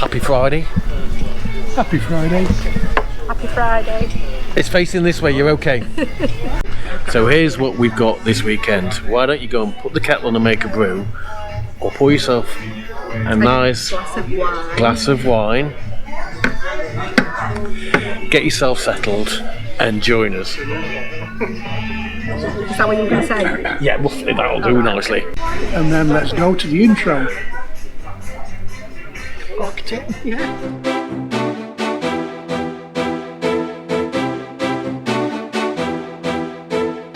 Happy Friday. Happy Friday. Happy Friday. It's facing this way, you're okay. So here's what we've got this weekend. Why don't you go and put the kettle on and make a brew, or pour yourself a nice glass of wine, get yourself settled and join us. Is that what you were going to say? Yeah, that'll do nicely. And then let's go to the intro. Yeah.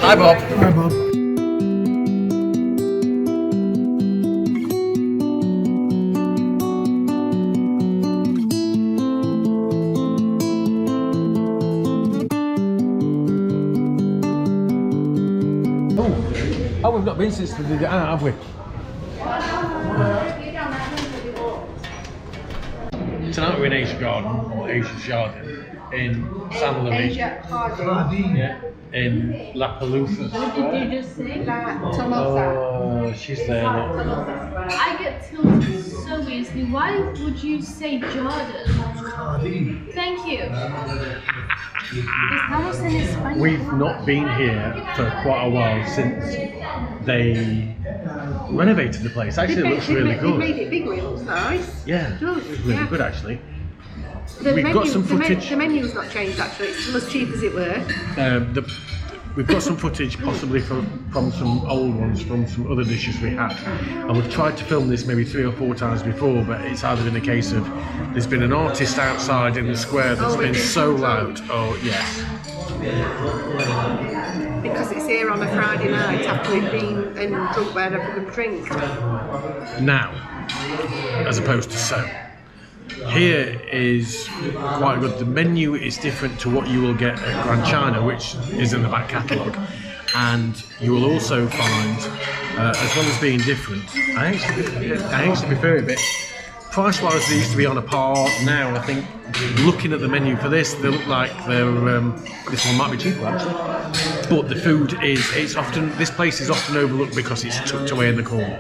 Hi Bob. Hi Bob. Oh, we've not been since we did it out, have we? Tonight we're in Asia Garden, or Asia Jardin, in San Luis. Asia Jardin. Yeah, in La Pelusa. What did you just say? La Tolosa. Oh, she's there now. I get tilted so easily. Why would you say Jordan? Thank you. Estamos en España. We've not been here for quite a while since they renovated the place. Actually, it looks really good. They made it bigger, it looks nice. Yeah, It does, it's really yeah. good actually. We've got some footage. The menu's not changed actually, it's still as cheap as it were. We've got some footage possibly from some old ones, from some other dishes we had. And we've tried to film this maybe 3 or 4 times before, but it's either been a case of there's been an artist outside in the square that's been so loud. Oh, yes. Because it's here on a Friday night after we've been and drunk wherever we drink. Now, as opposed to so. Here is quite good. The menu is different to what you will get at Grand China, which is in the back catalogue. And you will also find, as well as being different, I actually prefer it a bit. Price-wise, they used to be on a par. Now, I think, looking at the menu for this, they look like they're. This one might be cheaper actually. But the food this place is often overlooked because it's tucked away in the corner.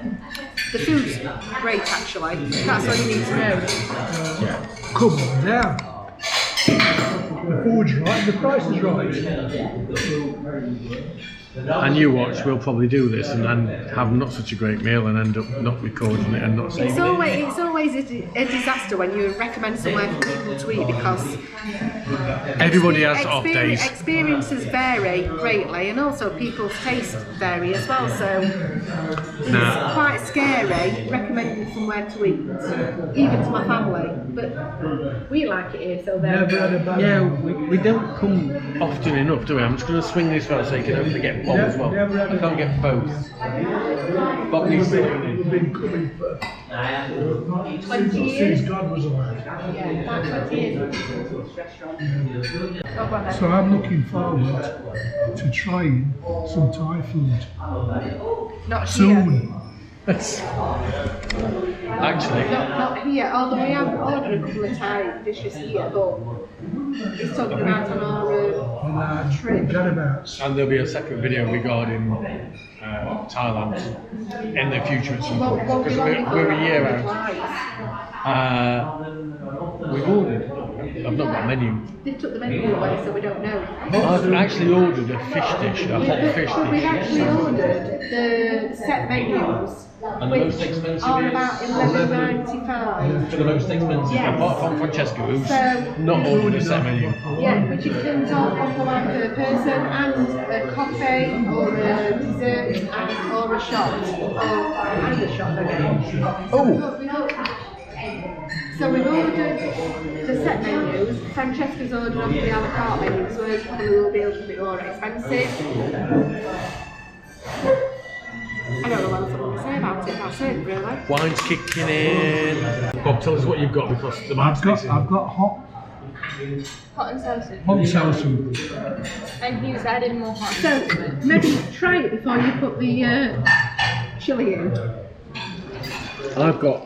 The food's great actually, that's all you need to know. Yeah. Come on down. The food's right and the price is right. And you watch, we'll probably do this and then have not such a great meal and end up not recording it and not saving It's always a disaster when you recommend somewhere for people to eat because everybody has off days. Experiences vary greatly and also people's tastes vary as well, so it's quite scary recommending somewhere to eat, even to my family, but we like it here, so there. Yeah, we don't come often enough, do we? I'm just going to swing this round so you can hopefully get Bob as well. I can't get both. Bob needs to We've been coming for 20 years. since God was alive. Yeah, about 20 years we've been to this restaurant. Oh, go on then. So I'm looking forward to trying some Thai food Not here. soon. Actually, Not here, although we have ordered a couple of Thai dishes here, but he's talking about on our trip. Gadabout's. and there'll be a separate video regarding Thailand in the future at some point because we're a year out. We've ordered. I've not got a menu. They took the menu away, so we don't know. I've actually ordered a fish dish, a hot fish We've dish. actually ordered the set menus, And the most expensive are is? about $11.95. For the most expensive, Yes. apart from Francesca, who's So- not ordered a set menu. Yeah, which includes all for one per person and a coffee or a dessert or a shot and a shot again. Oh! So we've ordered the set menus. Francesca's ordered off the a la carte menus, so hers probably will be a little bit more expensive. I don't know what else I want to say about it. That's it, really. Wine's kicking in. Bob, tell us what you've got because the I've got hot Hot and sour soup. sour soup. And he's added more hot. So maybe try it before you put the chilli in. I've got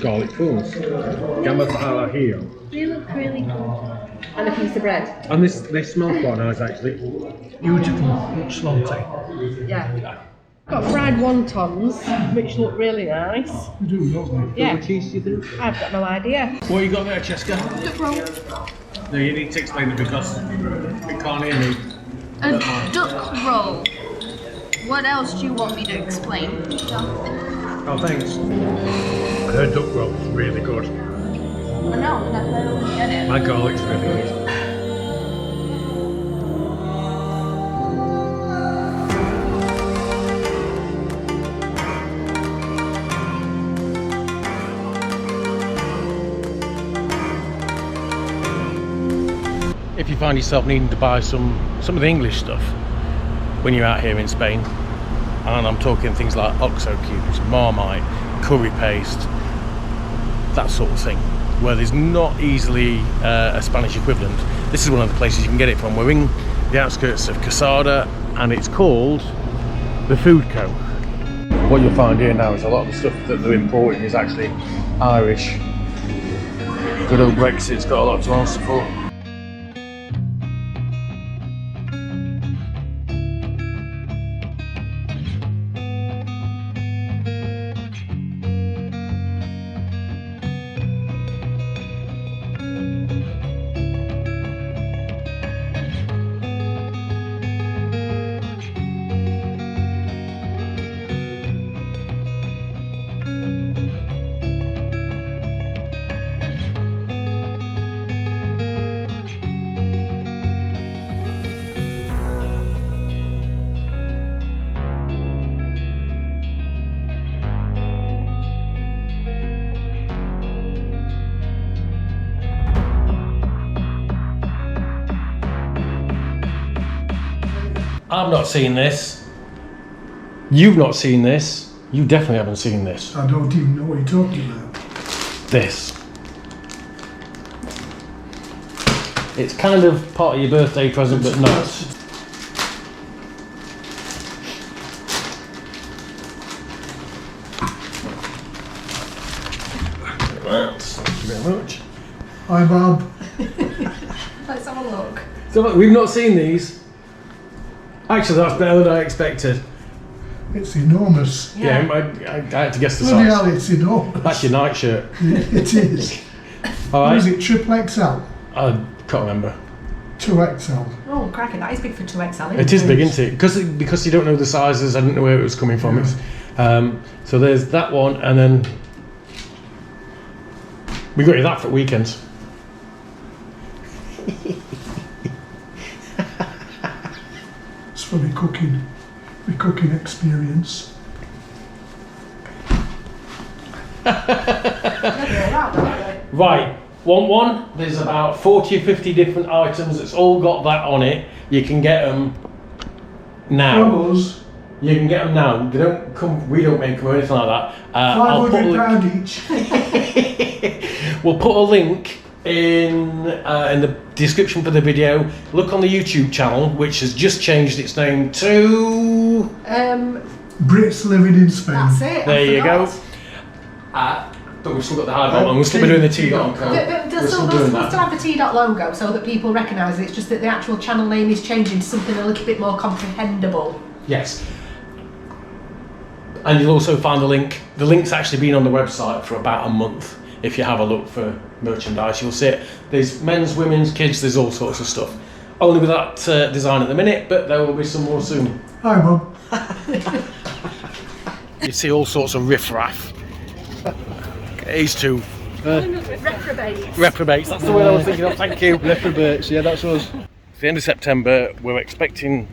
garlic prawns, gambas al ajillo, They look really good. And a piece of bread. and they smell quite nice actually. Beautiful, but salty. Yeah. Got fried wontons, which look really nice. We do, don't we? Yeah. cheese, do you think? I've got no idea. What you got there, Cheska? Duck roll. No, you need to explain it because we can't hear me. A duck roll. What else do you want me to explain? Oh, thanks. Her duck roll's really good. I know, that's why I don't get it. My garlic's really good. If you find yourself needing to buy some of the English stuff when you're out here in Spain, and I'm talking things like OXO cubes, Marmite, curry paste, that sort of thing, where there's not easily a Spanish equivalent, this is one of the places you can get it from. We're in the outskirts of Quesada and it's called the Food Co. What you'll find here now is a lot of the stuff that they're importing is actually Irish. Good old Brexit's got a lot to answer for. I've not seen this. You've not seen this. You definitely haven't seen this. I don't even know what you're talking about. This. It's kind of part of your birthday present, but not. Thank you very much. Hi, Bob. Let's have a look. So look, we've not seen these. Actually, that's better than I expected. It's enormous. Yeah, I had to guess the Bloody size. hell, it's enormous. That's your nightshirt. It is. All What right. is it, triple XL? I can't remember. 2XL. Oh, cracking, that is big for 2XL. It is big, isn't it? Because you don't know the sizes. I didn't know where it was coming from. It's, so there's that one, and then we got you that for weekends. It's for my cooking experience. Right, want one? There's about 40 or 50 different items that's all got that on it. You can get them now. From us, You can get them now. They don't come. We don't make them or anything like that. I'll put a £500 link. each. We'll put a link in the description for the video. Look on the YouTube channel, which has just changed its name to. Brits Living In Spain. That's it. There you go. forgot. But we've still got the hard bottom. We'll still be doing the tdotandco. But We're still we'll doing still that. have the T-dot logo so that people recognise it. It's just that the actual channel name is changing to something a little bit more comprehensible. Yes. And you'll also find the link. The link's actually been on the website for about a month. If you have a look for merchandise, you'll see it. There's men's, women's, kids, there's all sorts of stuff. Only with that design at the minute, but there will be some more soon. Hi, Mum. You see all sorts of riff-raff. These two. Reprobates. Reprobates, that's the word I was thinking of, thank you. Reprobates, yeah, that's us. It's the end of September, we're expecting.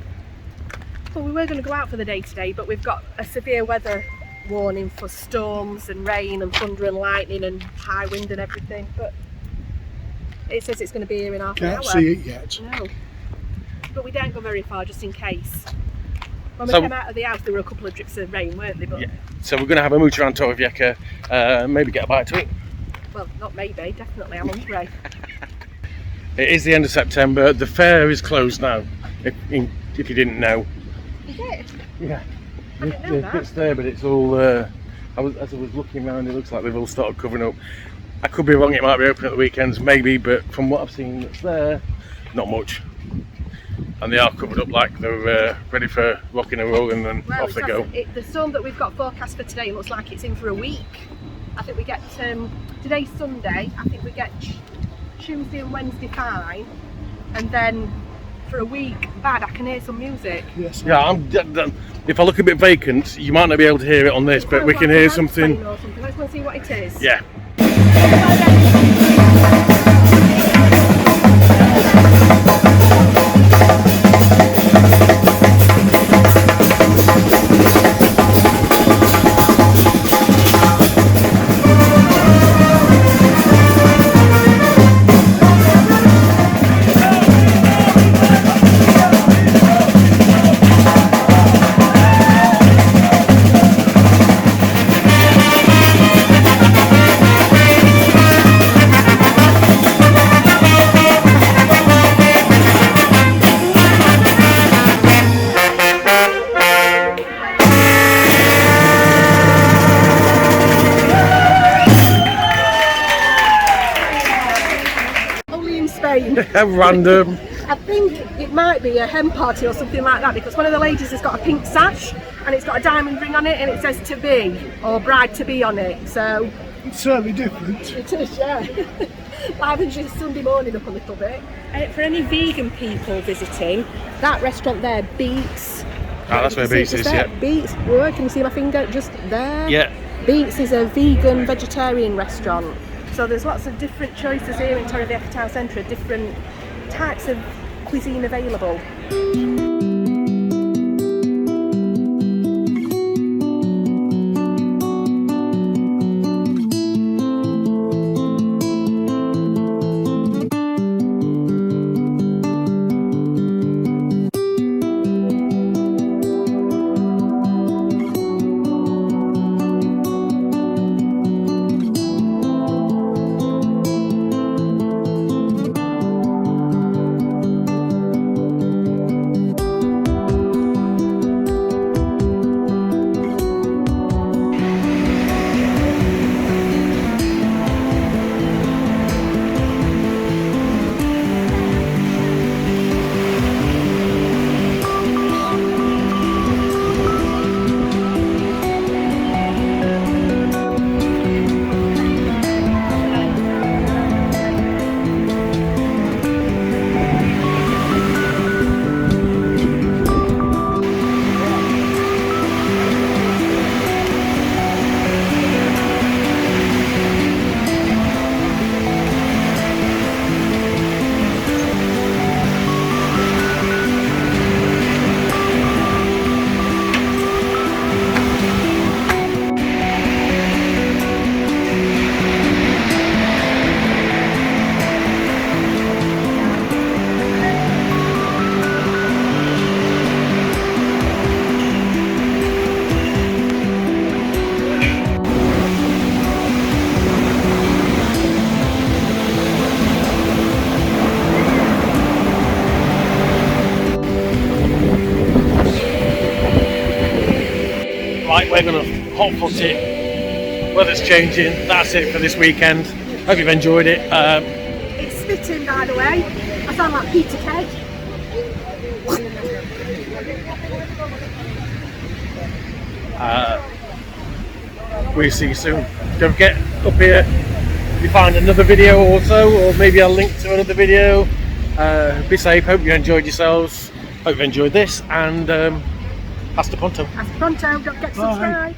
Well, we were going to go out for the day today, but we've got a severe weather warning for storms and rain and thunder and lightning and high wind and everything. But it says it's going to be here in half an hour. Can't see it yet. No. But we don't go very far just in case. When we So- came out of the house, there were a couple of drips of rain, weren't they? But Yeah. So we're going to have a mooch around Torrevieja, maybe get a bite to eat. well, not maybe, definitely. I'm hungry. It is the end of September, the fair is closed now, if you didn't know. Is it? Yeah. I didn't know that. It's there, but it's all. As I was looking around, it looks like they've all started covering up. I could be wrong; it might be open at the weekends, maybe. But from what I've seen, that's there. Not much. and they are covered up like they're ready for rocking and rolling, and Well, off they go. the storm that we've got forecast for today looks like it's in for a week. I think we get, today's Sunday, I think we get Tuesday and Wednesday fine, and then for a week, bad. I can hear some music. Yes. Yeah, if I look a bit vacant, you might not be able to hear it on this, but we can hear something. Let's go and see what it is. Yeah. Random. I think it might be a hen party or something like that, because one of the ladies has got a pink sash and it's got a diamond ring on it and it says to be or bride to be on it. So It's certainly different. it is, yeah. Livens your Sunday morning up a little bit. For any vegan people visiting, that restaurant there, Beats. Ah, that's where Beats is, yeah. Beats. Whoa, can you see my finger just there? Yeah. Beats is a vegan vegetarian restaurant. So there's lots of different choices here in Torrevieja town centre, different types of cuisine available. Right, we're going to hot foot it. Weather's changing. That's it for this weekend. Hope you've enjoyed it. It's spitting, by the way. I sound like Peter Kay. We'll see you soon. Don't forget, up here you find another video or so, or maybe I'll link to another video. Be safe. Hope you enjoyed yourselves. Hope you enjoyed this, and Hasta Pronto. Hasta Pronto. Don't forget to subscribe.